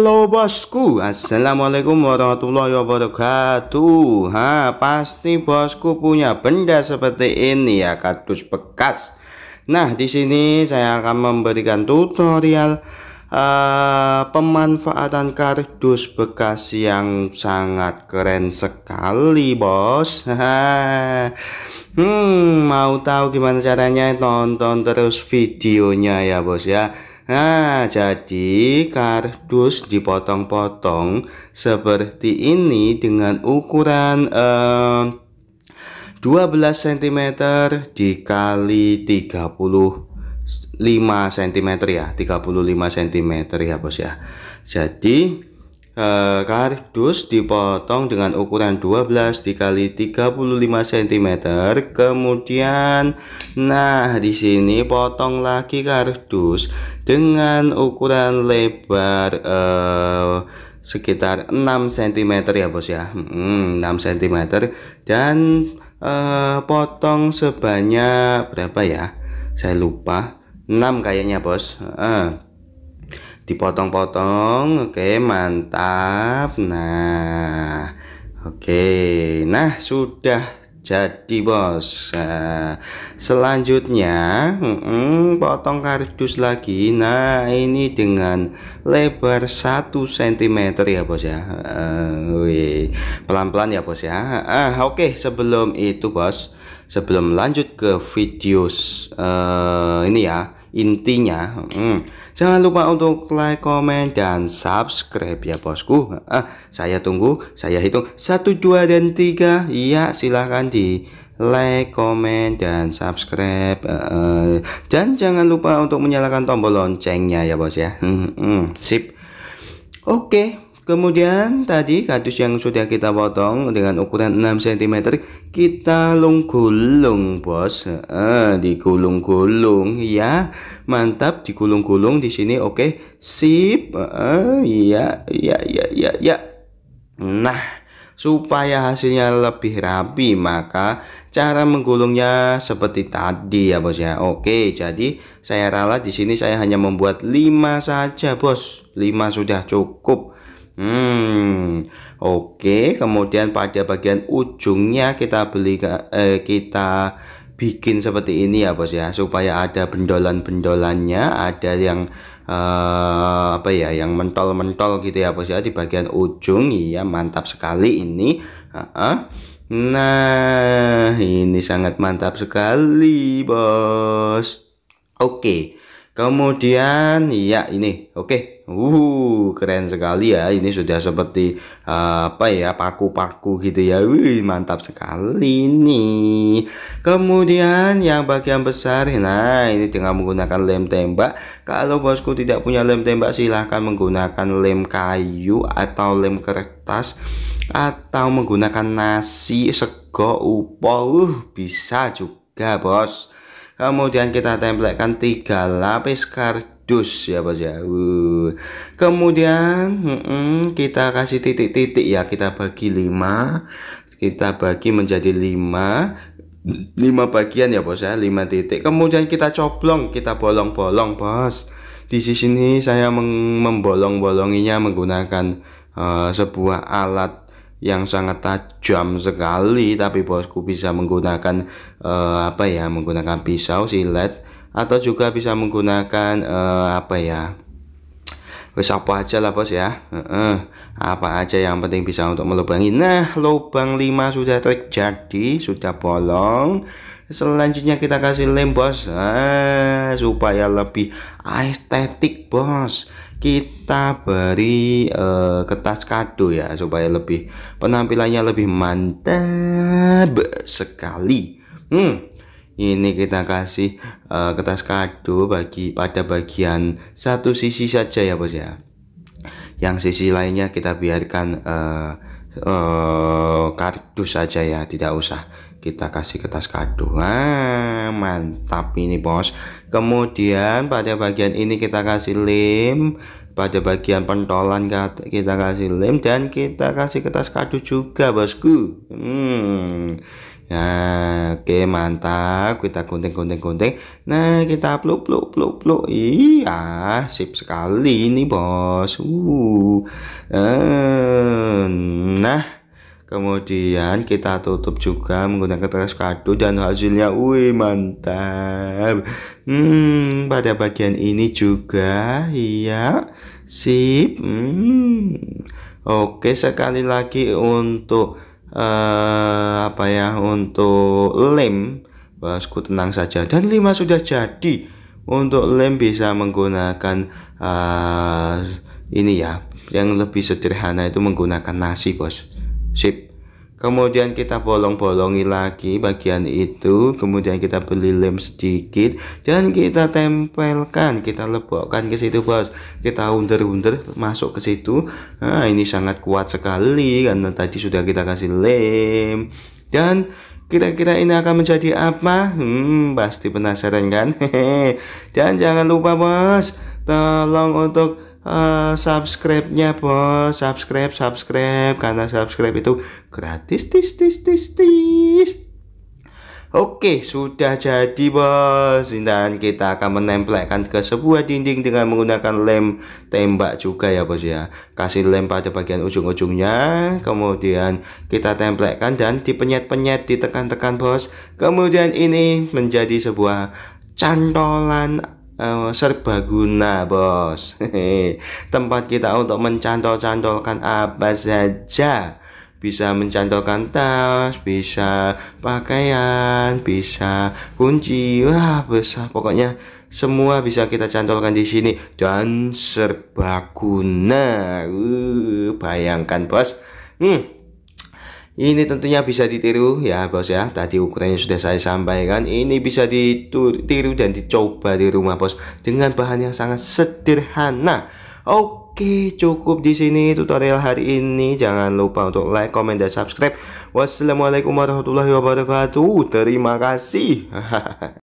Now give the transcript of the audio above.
Halo bosku, assalamualaikum warahmatullahi wabarakatuh. Pasti bosku punya benda seperti ini ya, kardus bekas. Nah, di sini saya akan memberikan tutorial pemanfaatan kardus bekas yang sangat keren sekali, bos. Mau tahu gimana caranya? Tonton terus videonya ya, bos ya. Nah, jadi kardus dipotong-potong seperti ini dengan ukuran 12 cm dikali 35 cm ya, 35 cm ya, bos ya. Jadi kardus dipotong dengan ukuran 12 dikali 35 cm. Kemudian nah, di sini potong lagi kardus dengan ukuran lebar sekitar 6 cm ya, bos ya. 6 cm dan potong sebanyak berapa ya? Saya lupa. 6 kayaknya, bos. Dipotong-potong. Oke, mantap. Nah, oke. Nah, sudah jadi, bos. Selanjutnya potong kardus lagi. Nah, ini dengan lebar 1 cm ya, bos ya. Pelan-pelan ya, bos ya. Oke, sebelum itu, bos, sebelum lanjut ke video ini ya, intinya jangan lupa untuk like, comment, dan subscribe ya, bosku. Saya tunggu, saya hitung 1, 2, dan 3. Ya, silahkan di like, comment, dan subscribe. Dan jangan lupa untuk menyalakan tombol loncengnya ya, bos ya. Sip. Oke, kemudian tadi kardus yang sudah kita potong dengan ukuran 6 cm kita gulung, bos. Digulung-gulung ya. Mantap, digulung-gulung di sini. Oke, sip. Ya. Nah, supaya hasilnya lebih rapi, maka cara menggulungnya seperti tadi ya, bos ya. Oke, jadi saya ralat di sini saya hanya membuat 5 saja, bos. 5 sudah cukup. Oke, kemudian pada bagian ujungnya kita bikin seperti ini ya, bos ya, supaya ada bendolan-bendolannya, ada yang apa ya, yang mentol-mentol gitu ya, bos ya, di bagian ujung. Iya, mantap sekali ini. Nah, ini sangat mantap sekali, bos. Oke, kemudian ya ini. Oke, keren sekali ya. Ini sudah seperti apa ya, paku-paku gitu ya. Mantap sekali ini. Kemudian yang bagian besar, nah ini dengan menggunakan lem tembak. Kalau bosku tidak punya lem tembak, silahkan menggunakan lem kayu atau lem kertas, atau menggunakan nasi, sego, upo, bisa juga, bos. Kemudian kita tempelkan 3 lapis kardus ya, bos ya. Kemudian kita kasih titik-titik ya, kita bagi 5, kita bagi menjadi 5 bagian ya, bos ya, 5 titik. Kemudian kita coblong, kita bolong-bolong, bos. Di sini saya membolong-bolonginya menggunakan sebuah alat yang sangat tajam sekali, tapi bosku bisa menggunakan apa ya, menggunakan pisau silet, atau juga bisa menggunakan apa ya, wes apa aja lah, bos ya. Apa aja yang penting bisa untuk melubangi. Nah, lubang 5 sudah terjadi, sudah bolong. Selanjutnya kita kasih lem, bos, supaya lebih estetik, bos. Kita beri kertas kado ya, supaya lebih penampilannya lebih mantap sekali. Ini kita kasih kertas kado pada bagian satu sisi saja ya, bos ya. Yang sisi lainnya kita biarkan kardus saja ya, tidak usah kita kasih kertas kado. Mantap ini, bos. Kemudian pada bagian ini kita kasih lem, pada bagian pentolan kita kasih lem, dan kita kasih kertas kado juga, bosku. Nah, oke, mantap. Kita gunting. Nah, kita pluk. Iya, sip sekali ini, Bos. Nah, kemudian kita tutup juga menggunakan kertas kado dan hasilnya, wih, mantap. Pada bagian ini juga, iya, sip. Oke, sekali lagi untuk apa ya, untuk lem, Bosku, tenang saja. Dan 5 sudah jadi. Untuk lem bisa menggunakan ini ya, yang lebih sederhana itu menggunakan nasi, Bos. Sip. Kemudian kita bolong-bolongi lagi bagian itu, kemudian kita beli lem sedikit dan kita tempelkan, kita lebokkan ke situ, Bos. Kita undur-undur masuk ke situ. Nah, ini sangat kuat sekali karena tadi sudah kita kasih lem. Dan kira-kira ini akan menjadi apa? Pasti penasaran kan? Dan jangan lupa, Bos, tolong untuk subscribe-nya, Bos. Subscribe karena subscribe itu gratis. Oke, sudah jadi, Bos. Dan kita akan menempelkan ke sebuah dinding dengan menggunakan lem tembak juga ya, Bos ya. Kasih lem pada bagian ujung-ujungnya, kemudian kita tempelkan dan dipenyet-penyet, ditekan-tekan, Bos. Kemudian ini menjadi sebuah cantolan serbaguna, Bos. Tempat kita untuk mencantol-cantolkan apa saja. Bisa mencantolkan tas, bisa pakaian, bisa kunci, wah, besar. Pokoknya semua bisa kita cantolkan di sini dan serbaguna. Bayangkan, Bos. Ini tentunya bisa ditiru ya, Bos ya. Tadi ukurannya sudah saya sampaikan. Ini bisa ditiru dan dicoba di rumah, Bos, dengan bahan yang sangat sederhana. Oke, cukup di sini tutorial hari ini. Jangan lupa untuk like, comment, dan subscribe. Wassalamualaikum warahmatullahi wabarakatuh. Terima kasih.